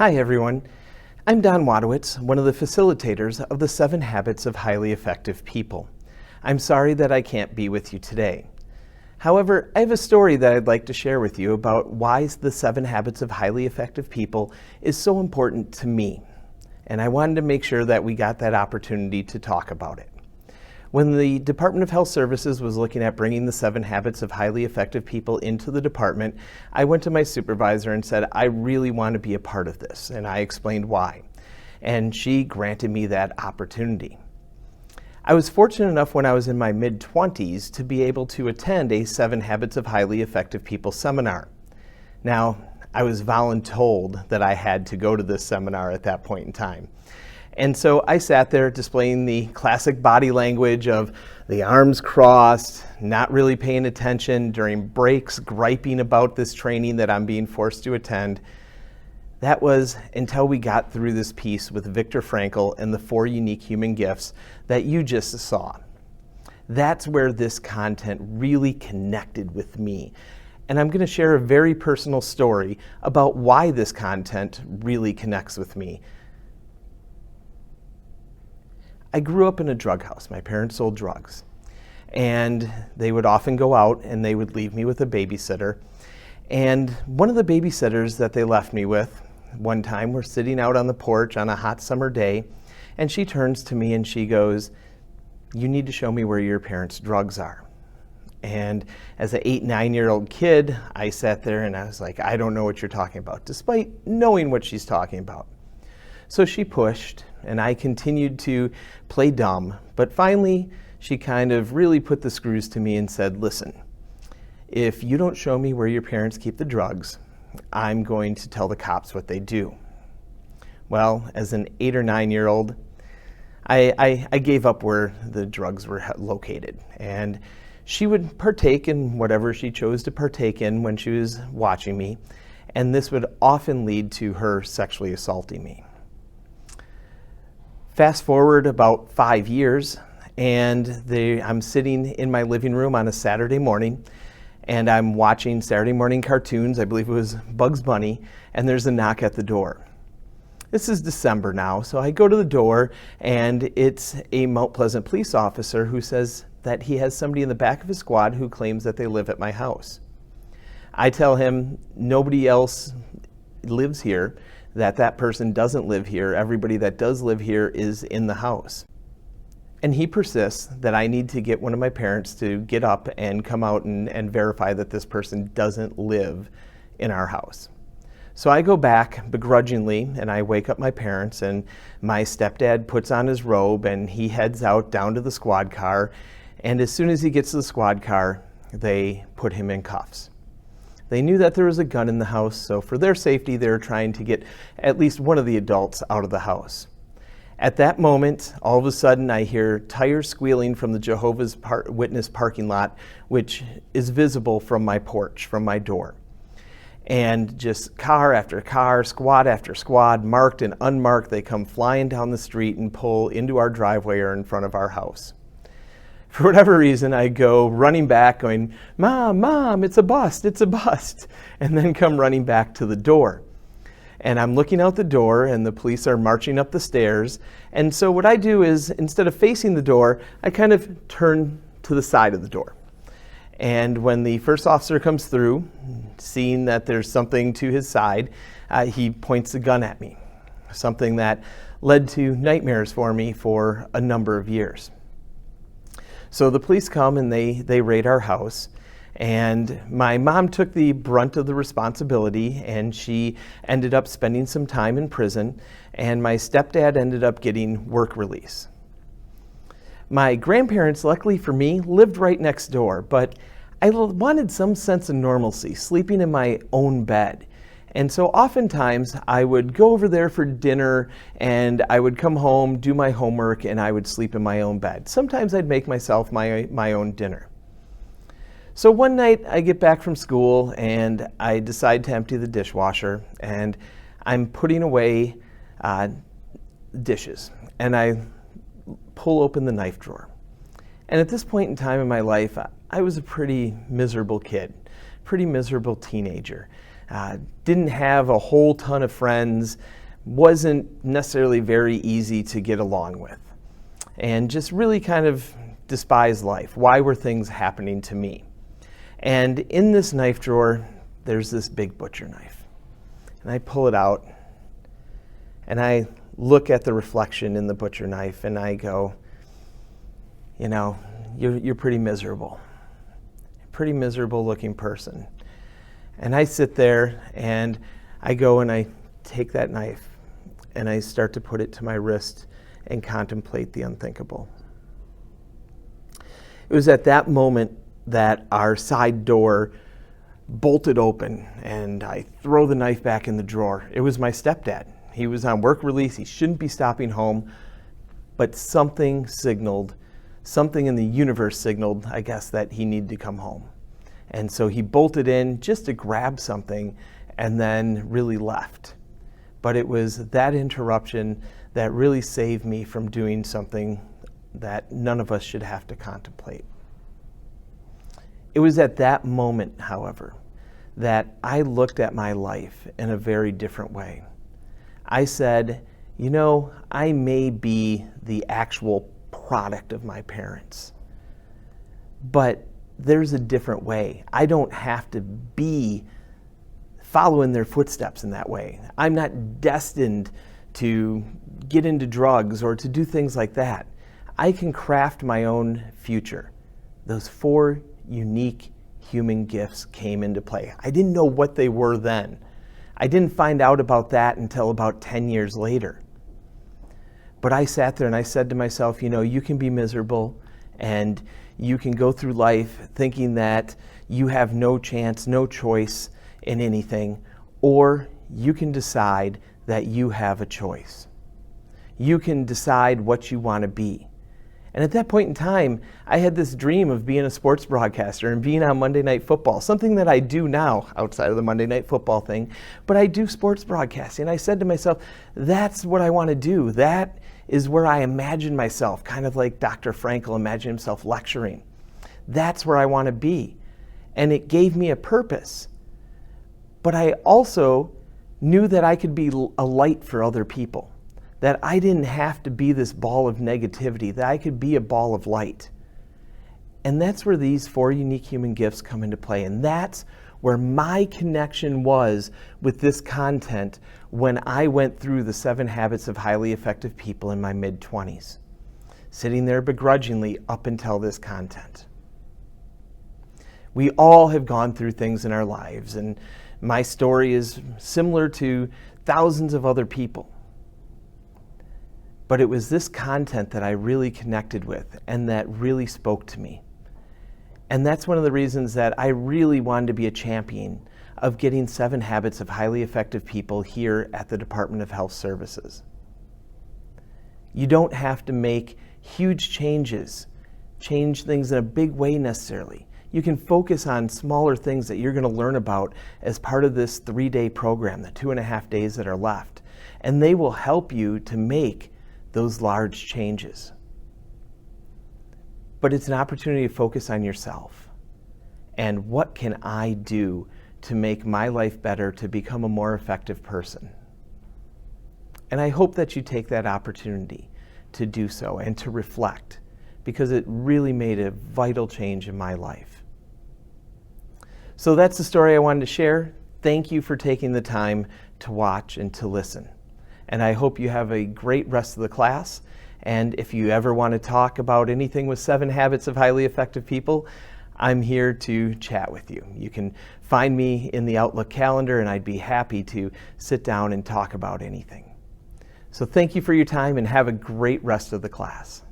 Hi everyone, I'm Don Wadewitz, one of the facilitators of the 7 Habits of Highly Effective People. I'm sorry that I can't be with you today. However, I have a story that I'd like to share with you about why the 7 Habits of Highly Effective People is so important to me. And I wanted to make sure that we got that opportunity to talk about it. When the Department of Health Services was looking at bringing the 7 Habits of Highly Effective People into the department, I went to my supervisor and said, I really want to be a part of this, and I explained why. And she granted me that opportunity. I was fortunate enough when I was in my mid-20s to be able to attend a 7 Habits of Highly Effective People seminar. Now, I was voluntold that I had to go to this seminar at that point in time. And so I sat there displaying the classic body language of the arms crossed, not really paying attention, during breaks griping about this training that I'm being forced to attend. That was until we got through this piece with Viktor Frankl and the 4 unique human gifts that you just saw. That's where this content really connected with me. And I'm going to share a very personal story about why this content really connects with me. I grew up in a drug house. My parents sold drugs. And they would often go out and they would leave me with a babysitter. And one of the babysitters that they left me with, one time we're sitting out on the porch on a hot summer day, and she turns to me and she goes, "You need to show me where your parents' drugs are." And as an 8, 9-year-old kid, I sat there and I was like, I don't know what you're talking about, despite knowing what she's talking about. So she pushed, and I continued to play dumb, but finally she kind of really put the screws to me and said, listen, if you don't show me where your parents keep the drugs, I'm going to tell the cops what they do. Well, as an 8 or 9-year-old, I gave up where the drugs were located, and she would partake in whatever she chose to partake in when she was watching me, and this would often lead to her sexually assaulting me. Fast forward about 5 years, and I'm sitting in my living room on a Saturday morning, and I'm watching Saturday morning cartoons. I believe it was Bugs Bunny, and there's a knock at the door. This is December now, so I go to the door, and it's a Mount Pleasant police officer who says that he has somebody in the back of his squad who claims that they live at my house. I tell him nobody else lives here, that person doesn't live here. Everybody that does live here is in the house. And he persists that I need to get one of my parents to get up and come out and verify that this person doesn't live in our house. So I go back begrudgingly and I wake up my parents, and my stepdad puts on his robe and he heads out down to the squad car. And as soon as he gets to the squad car, they put him in cuffs. They knew that there was a gun in the house, so for their safety, they were trying to get at least one of the adults out of the house. At that moment, all of a sudden, I hear tires squealing from the Jehovah's Witness parking lot, which is visible from my porch, from my door. And just car after car, squad after squad, marked and unmarked, they come flying down the street and pull into our driveway or in front of our house. For whatever reason, I go running back going, Mom, it's a bust, and then come running back to the door. And I'm looking out the door, and the police are marching up the stairs. And so what I do is, instead of facing the door, I kind of turn to the side of the door. And when the first officer comes through, seeing that there's something to his side, he points the gun at me, something that led to nightmares for me for a number of years. So the police come and they raid our house, and my mom took the brunt of the responsibility, and she ended up spending some time in prison, and my stepdad ended up getting work release. My grandparents, luckily for me, lived right next door, but I wanted some sense of normalcy, sleeping in my own bed. And so oftentimes I would go over there for dinner, and I would come home, do my homework, and I would sleep in my own bed. Sometimes I'd make myself my own dinner. So one night I get back from school and I decide to empty the dishwasher, and I'm putting away dishes, and I pull open the knife drawer. And at this point in time in my life, I was a pretty miserable kid, pretty miserable teenager. didn't have a whole ton of friends, wasn't necessarily very easy to get along with, and just really kind of despised life. Why were things happening to me? And in this knife drawer, there's this big butcher knife. And I pull it out, and I look at the reflection in the butcher knife, and I go, you know, you're pretty miserable. Pretty miserable looking person. And I sit there, and I go and I take that knife, and I start to put it to my wrist and contemplate the unthinkable. It was at that moment that our side door bolted open, and I throw the knife back in the drawer. It was my stepdad. He was on work release. He shouldn't be stopping home, but something in the universe signaled, I guess, that he needed to come home. And so he bolted in just to grab something and then really left. But it was that interruption that really saved me from doing something that none of us should have to contemplate. It was at that moment, however, that I looked at my life in a very different way. I said, you know, I may be the actual product of my parents, but there's a different way. I don't have to be following their footsteps in that way. I'm not destined to get into drugs or to do things like that. I can craft my own future. Those 4 unique human gifts came into play. I didn't know what they were then. I didn't find out about that until about 10 years later. But I sat there and I said to myself, you know, you can be miserable and you can go through life thinking that you have no chance, no choice in anything, or you can decide that you have a choice. You can decide what you want to be. And at that point in time, I had this dream of being a sports broadcaster and being on Monday Night Football, something that I do now outside of the Monday Night Football thing, but I do sports broadcasting. I said to myself, that's what I want to do. That is where I imagine myself, kind of like Dr. Frankel imagined himself lecturing. That's where I want to be. And it gave me a purpose. But I also knew that I could be a light for other people, that I didn't have to be this ball of negativity, that I could be a ball of light. And that's where these 4 unique human gifts come into play. And that's where my connection was with this content when I went through the 7 Habits of Highly Effective People in my mid-20s, sitting there begrudgingly up until this content. We all have gone through things in our lives, and my story is similar to thousands of other people. But it was this content that I really connected with and that really spoke to me. And that's one of the reasons that I really wanted to be a champion of getting 7 Habits of Highly Effective People here at the Department of Health Services. You don't have to make huge changes, change things in a big way necessarily. You can focus on smaller things that you're going to learn about as part of this 3-day program, the 2.5 days that are left. And they will help you to make those large changes. But it's an opportunity to focus on yourself. And what can I do to make my life better, to become a more effective person? And I hope that you take that opportunity to do so and to reflect, because it really made a vital change in my life. So that's the story I wanted to share. Thank you for taking the time to watch and to listen. And I hope you have a great rest of the class. And if you ever want to talk about anything with 7 Habits of Highly Effective People, I'm here to chat with you. You can find me in the Outlook calendar, and I'd be happy to sit down and talk about anything. So thank you for your time, and have a great rest of the class.